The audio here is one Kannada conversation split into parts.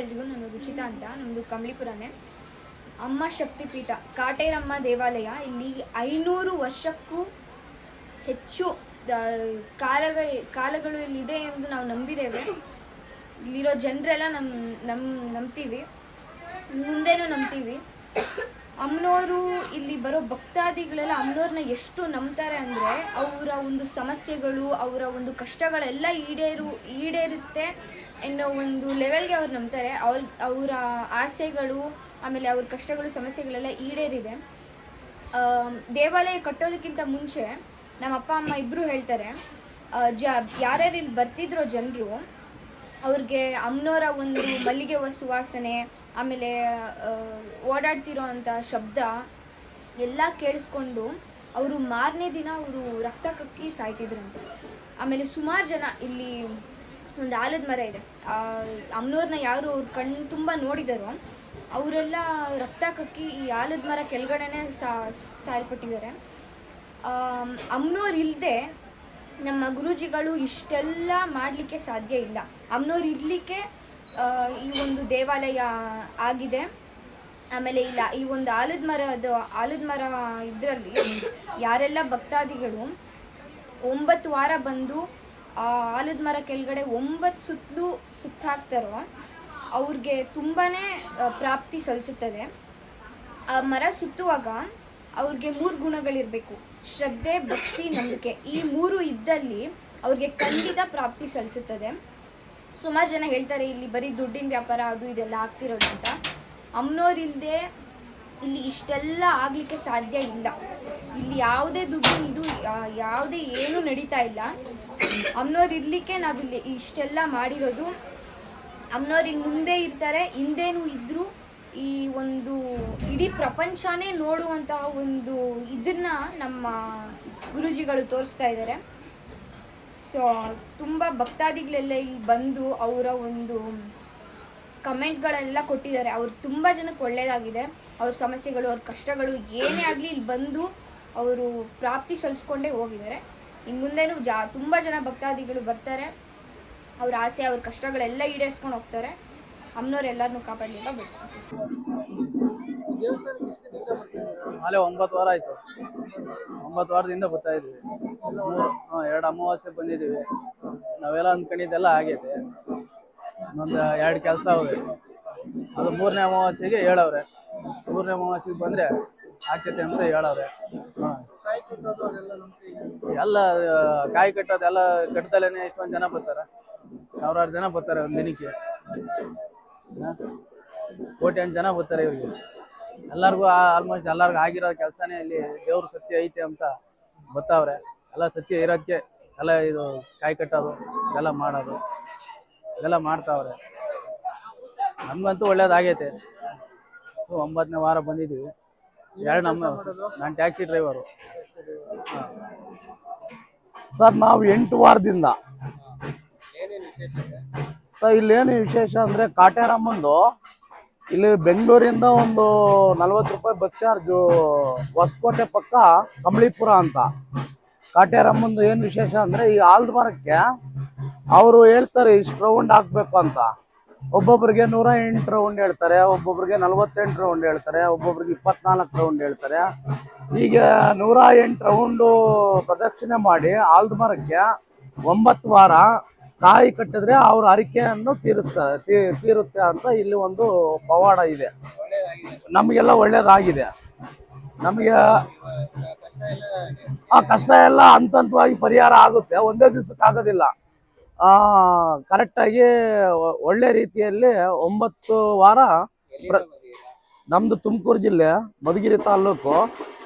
ಎಲ್ರಿಗೂ ನಾನು ರುಚಿತಾ ಅಂತ. ನಮ್ಮದು ಕಂಬಳಿಪುರನೇ. ಅಮ್ಮ ಶಕ್ತಿಪೀಠ ಕಾಟೇರಮ್ಮ ದೇವಾಲಯ ಇಲ್ಲಿ 500 ವರ್ಷಕ್ಕೂ ಹೆಚ್ಚು ಕಾಲಗಳು ಇಲ್ಲಿದೆ ಎಂದು ನಾವು ನಂಬಿದ್ದೇವೆ. ಇಲ್ಲಿರೋ ಜನರೆಲ್ಲ ನಂಬ್ತೀವಿ, ಮುಂದೆನೂ ನಂಬ್ತೀವಿ. ಅಮ್ಮನವರು ಇಲ್ಲಿ ಬರೋ ಭಕ್ತಾದಿಗಳೆಲ್ಲ ಅಮ್ಮನವ್ರನ್ನ ಎಷ್ಟು ನಂಬ್ತಾರೆ ಅಂದರೆ ಅವರ ಒಂದು ಸಮಸ್ಯೆಗಳು, ಅವರ ಒಂದು ಕಷ್ಟಗಳೆಲ್ಲ ಈಡೇರುತ್ತೆ ಅನ್ನೋ ಒಂದು ಲೆವೆಲ್ಗೆ ಅವ್ರು ನಂಬ್ತಾರೆ. ಅವರ ಆಸೆಗಳು, ಆಮೇಲೆ ಅವ್ರ ಕಷ್ಟಗಳು, ಸಮಸ್ಯೆಗಳೆಲ್ಲ ಈಡೇರಿದೆ. ದೇವಾಲಯ ಕಟ್ಟೋದಕ್ಕಿಂತ ಮುಂಚೆ ನಮ್ಮ ಅಪ್ಪ ಅಮ್ಮ ಇಬ್ಬರು ಹೇಳ್ತಾರೆ, ಯಾರ್ಯಾರು ಇಲ್ಲಿ ಬರ್ತಿದ್ರೋ ಜನರು ಅವ್ರಿಗೆ ಅಮ್ಮನವರ ಒಂದು ಮಲ್ಲಿಗೆ ಸುವಾಸನೆ, ಆಮೇಲೆ ಓಡಾಡ್ತಿರೋ ಅಂಥ ಶಬ್ದ ಎಲ್ಲ ಕೇಳಿಸ್ಕೊಂಡು ಅವರು ಮಾರನೇ ದಿನ ಅವರು ರಕ್ತ ಕಕ್ಕಿ ಸಾಯ್ತಿದ್ರಂತೆ. ಆಮೇಲೆ ಸುಮಾರು ಜನ ಇಲ್ಲಿ ಒಂದು ಆಲದ ಮರ ಇದೆ, ಅಮ್ಮನವ್ರನ್ನ ಯಾರು ಅವ್ರ ಕಣ್ಣು ತುಂಬ ನೋಡಿದಾರೋ ಅವರೆಲ್ಲ ರಕ್ತ ಕಕ್ಕಿ ಈ ಆಲದ ಮರ ಕೆಳಗಡೆನೆ ಸಾಯಲ್ಪಟ್ಟಿದ್ದಾರೆ. ಅಮ್ಮನವ್ರು ಇಲ್ಲದೆ ನಮ್ಮ ಗುರೂಜಿಗಳು ಇಷ್ಟೆಲ್ಲ ಮಾಡಲಿಕ್ಕೆ ಸಾಧ್ಯ ಇಲ್ಲ. ಅಮ್ಮನವ್ರು ಇರಲಿಕ್ಕೆ ಈ ಒಂದು ದೇವಾಲಯ ಆಗಿದೆ. ಆಮೇಲೆ ಇಲ್ಲ ಈ ಒಂದು ಆಲದ ಮರ ಇದರಲ್ಲಿ ಯಾರೆಲ್ಲ ಭಕ್ತಾದಿಗಳು 9 ವಾರ ಬಂದು ಆ ಆಲದ ಮರ ಕೆಳಗಡೆ 9 ಸುತ್ತಲೂ ಸುತ್ತಾಕ್ತಾರೋ ಅವ್ರಿಗೆ ತುಂಬಾ ಪ್ರಾಪ್ತಿ ಸಲ್ಲಿಸುತ್ತದೆ. ಆ ಮರ ಸುತ್ತುವಾಗ ಅವ್ರಿಗೆ 3 ಗುಣಗಳಿರಬೇಕು: ಶ್ರದ್ಧೆ, ಭಕ್ತಿ, ನಂಬಿಕೆ. ಈ 3 ಇದ್ದಲ್ಲಿ ಅವ್ರಿಗೆ ಖಂಡಿತ ಪ್ರಾಪ್ತಿ ಸಲ್ಲಿಸುತ್ತದೆ. ಸುಮಾರು ಜನ ಹೇಳ್ತಾರೆ ಇಲ್ಲಿ ಬರೀ ದುಡ್ಡಿನ ವ್ಯಾಪಾರ ಅದು ಇದೆಲ್ಲ ಆಗ್ತಿರೋದು ಅಂತ. ಅಮ್ಮನವ್ರಿಲ್ಲದೆ ಇಲ್ಲಿ ಇಷ್ಟೆಲ್ಲ ಆಗಲಿಕ್ಕೆ ಸಾಧ್ಯ ಇಲ್ಲ. ಇಲ್ಲಿ ಯಾವುದೇ ದುಡ್ಡಿನ ಇದು ಯಾವುದೇ ಏನೂ ನಡೀತಾ ಇಲ್ಲ. ಅಮ್ಮನವ್ರು ಇರಲಿಕ್ಕೆ ನಾವಿಲ್ಲಿ ಇಷ್ಟೆಲ್ಲ ಮಾಡಿರೋದು. ಅಮ್ಮನವ್ರು ಇನ್ನು ಮುಂದೆ ಇರ್ತಾರೆ, ಹಿಂದೇನೂ ಇದ್ದರೂ ಈ ಒಂದು ಇಡೀ ಪ್ರಪಂಚನೇ ನೋಡುವಂತಹ ಒಂದು ಇದನ್ನ ನಮ್ಮ ಗುರೂಜಿಗಳು ತೋರಿಸ್ತಾ ಇದ್ದಾರೆ. ಸೊ ತುಂಬ ಭಕ್ತಾದಿಗಳೆಲ್ಲ ಇಲ್ಲಿ ಬಂದು ಅವರ ಒಂದು ಕಮೆಂಟ್ಗಳೆಲ್ಲ ಕೊಟ್ಟಿದ್ದಾರೆ. ಅವ್ರು ತುಂಬ ಜನಕ್ಕೆ ಒಳ್ಳೆಯದಾಗಿದೆ. ಅವ್ರ ಸಮಸ್ಯೆಗಳು, ಅವ್ರ ಕಷ್ಟಗಳು ಏನೇ ಆಗಲಿ ಇಲ್ಲಿ ಬಂದು ಅವರು ಪ್ರಾಪ್ತಿ ಸಲ್ಲಿಸ್ಕೊಂಡೇ ಹೋಗಿದ್ದಾರೆ. ಇನ್ನು ಮುಂದೆನೂ ತುಂಬ ಜನ ಭಕ್ತಾದಿಗಳು ಬರ್ತಾರೆ. ಅವ್ರ ಆಸೆ, ಅವ್ರ ಕಷ್ಟಗಳೆಲ್ಲ ಈಡೇರಿಸ್ಕೊಂಡು ಹೋಗ್ತಾರೆ. ಅಮ್ಮನವ್ರು ಎಲ್ಲರನ್ನೂ ಕಾಪಾಡಲಿಲ್ಲ ಬೇಕು. ಅಲ್ಲೇ 9 ವಾರ ಆಯಿತು. 9 ವಾರದಿಂದ ಬರ್ತಾ ಇದ್ದೀವಿ. 2 ಅಮಾವಾಸ್ಯೆ ಬಂದಿದ್ದೀವಿ. ನಾವೆಲ್ಲ ಅಂದ್ಕೊಂಡಿದ್ದೆಲ್ಲ ಆಗೈತೆ. ಇನ್ನೊಂದು 2 ಕೆಲಸ ಅವೆ. ಅದು 3ನೇ ಅಮಾವಾಸ್ಯೆಗೆ ಹೇಳವ್ರೆ. 3ನೇ ಅಮಾವಾಸ್ಯೆಗೆ ಬಂದರೆ ಆಗ್ತೈತೆ ಅಂತ ಹೇಳವ್ರೆ. ಎಲ್ಲ ಕಾಯಿ ಕಟ್ಟೋದೆಲ್ಲ ಕಟ್ಟದಲ್ಲೇ ಎಷ್ಟೊಂದು ಜನ ಬರ್ತಾರೆ, ಸಾವಿರಾರು ಜನ ಬರ್ತಾರೆ ಒಂದು ದಿನಕ್ಕೆ. ಕೋಟ್ಯಾಂತರ ಜನ ಬರ್ತಾರೆ ಇವ್ರಿಗೆ. ಎಲ್ಲರಿಗೂ ಆಲ್ಮೋಸ್ಟ್ ಎಲ್ಲರಿಗೂ ಆಗಿರೋ ಕೆಲಸನೇ ಇಲ್ಲಿ ದೇವ್ರ ಸತ್ಯ ಐತೆ ಅಂತ ಬರ್ತಾವ್ರೆ. ಎಲ್ಲ ಸತ್ಯ ಇರೋದಕ್ಕೆ ಎಲ್ಲ ಇದು ಕಾಯಿ ಕಟ್ಟೋದು ಎಲ್ಲ ಮಾಡೋದು ಇದೆಲ್ಲ ಮಾಡ್ತಾವ್ರೆ. ನಮ್ಗಂತೂ ಒಳ್ಳೇದಾಗೈತೆ. 9ನೇ ವಾರ ಬಂದಿದ್ದೀವಿ. 2 ನಾನು ಟ್ಯಾಕ್ಸಿ ಡ್ರೈವರು ಸರ್. ನಾವು 8 ವಾರದಿಂದ ಸರ್ ಇಲ್ಲೇನು ವಿಶೇಷ ಅಂದರೆ ಕಾಟೇರಮ್ಮಂದು ಇಲ್ಲಿ ಬೆಂಗಳೂರಿಂದ ಒಂದು 40 ರೂಪಾಯಿ ಬಸ್ ಚಾರ್ಜು. ಹೊಸಕೋಟೆ ಪಕ್ಕ ಕಂಬಳಿಪುರ ಅಂತ. ಕಾಟೇರಮ್ಮಂದು ಏನು ವಿಶೇಷ ಅಂದರೆ ಈ ಆಲದ ಮರಕ್ಕೆ ಅವರು ಹೇಳ್ತಾರೆ ಇಷ್ಟು ರೌಂಡ್ ಹಾಕ್ಬೇಕು ಅಂತ. ಒಬ್ಬೊಬ್ರಿಗೆ 108 ರೌಂಡ್ ಹೇಳ್ತಾರೆ, ಒಬ್ಬೊಬ್ರಿಗೆ 48 ರೌಂಡ್ ಹೇಳ್ತಾರೆ, ಒಬ್ಬೊಬ್ರಿಗೆ 24 ರೌಂಡ್ ಹೇಳ್ತಾರೆ. ಹೀಗೆ 108 ರೌಂಡು ಪ್ರದಕ್ಷಿಣೆ ಮಾಡಿ ಆಲದ ಮರಕ್ಕೆ 9 ವಾರ ಕಾಯಿ ಕಟ್ಟಿದ್ರೆ ಅವ್ರ ಹರಿಕೆಯನ್ನು ತೀರುತ್ತೆ ಅಂತ ಇಲ್ಲಿ ಒಂದು ಪವಾಡ ಇದೆ. ನಮಗೆಲ್ಲ ಒಳ್ಳೇದಾಗಿದೆ. ನಮಗೆ ಆ ಕಷ್ಟ ಎಲ್ಲ ಹಂತವಾಗಿ ಪರಿಹಾರ ಆಗುತ್ತೆ. ಒಂದೇ ದಿವಸಕ್ಕೆ ಆಗೋದಿಲ್ಲ. ಕರೆಕ್ಟಾಗಿ ಒಳ್ಳೆ ರೀತಿಯಲ್ಲಿ 9 ವಾರ. ನಮ್ದು ತುಮಕೂರು ಜಿಲ್ಲೆ ಮಧುಗಿರಿ ತಾಲೂಕು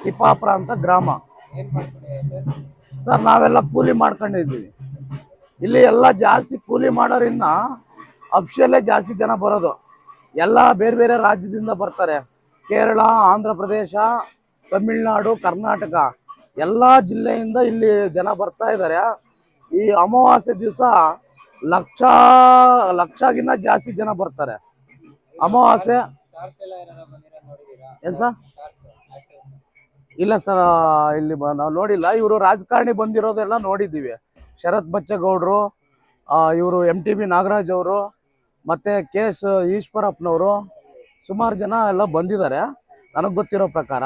ತಿಪ್ಪಾಪುರ ಅಂತ ಗ್ರಾಮ ಸರ್. ನಾವೆಲ್ಲ ಕೂಲಿ ಮಾಡ್ಕೊಂಡಿದ್ದೀವಿ. ಇಲ್ಲಿ ಎಲ್ಲ ಜಾಸ್ತಿ ಕೂಲಿ ಮಾಡೋರಿಂದ ಅಫಿಷಿಯಲ್ಲೇ ಜಾಸ್ತಿ ಜನ ಬರೋದು. ಎಲ್ಲ ಬೇರೆ ಬೇರೆ ರಾಜ್ಯದಿಂದ ಬರ್ತಾರೆ. ಕೇರಳ, ಆಂಧ್ರ ಪ್ರದೇಶ, ತಮಿಳುನಾಡು, ಕರ್ನಾಟಕ ಎಲ್ಲ ಜಿಲ್ಲೆಯಿಂದ ಇಲ್ಲಿ ಜನ ಬರ್ತಾ ಇದ್ದಾರೆ. ಈ ಅಮಾವಾಸ್ಯೆ ದಿವಸ ಲಕ್ಷಗಿನ್ನ ಜಾಸ್ತಿ ಜನ ಬರ್ತಾರೆ. ಅಮಾವಾಸ್ಯೆ ಏನ್ ಸರ್? ಇಲ್ಲ ಸರ್, ಇಲ್ಲಿ ನಾವು ನೋಡಿಲ್ಲ. ಇವರು ರಾಜಕಾರಣಿ ಬಂದಿರೋದೆಲ್ಲ ನೋಡಿದ್ದೀವಿ. ಶರತ್ ಬಚ್ಚೇಗೌಡರು, ಇವರು MTB ನಾಗರಾಜ್ ಅವರು, ಮತ್ತೆ ಕೆ ಎಸ್ ಈಶ್ವರಪ್ಪನವರು ಸುಮಾರು ಜನ ಎಲ್ಲ ಬಂದಿದ್ದಾರೆ ನನಗೆ ಗೊತ್ತಿರೋ ಪ್ರಕಾರ.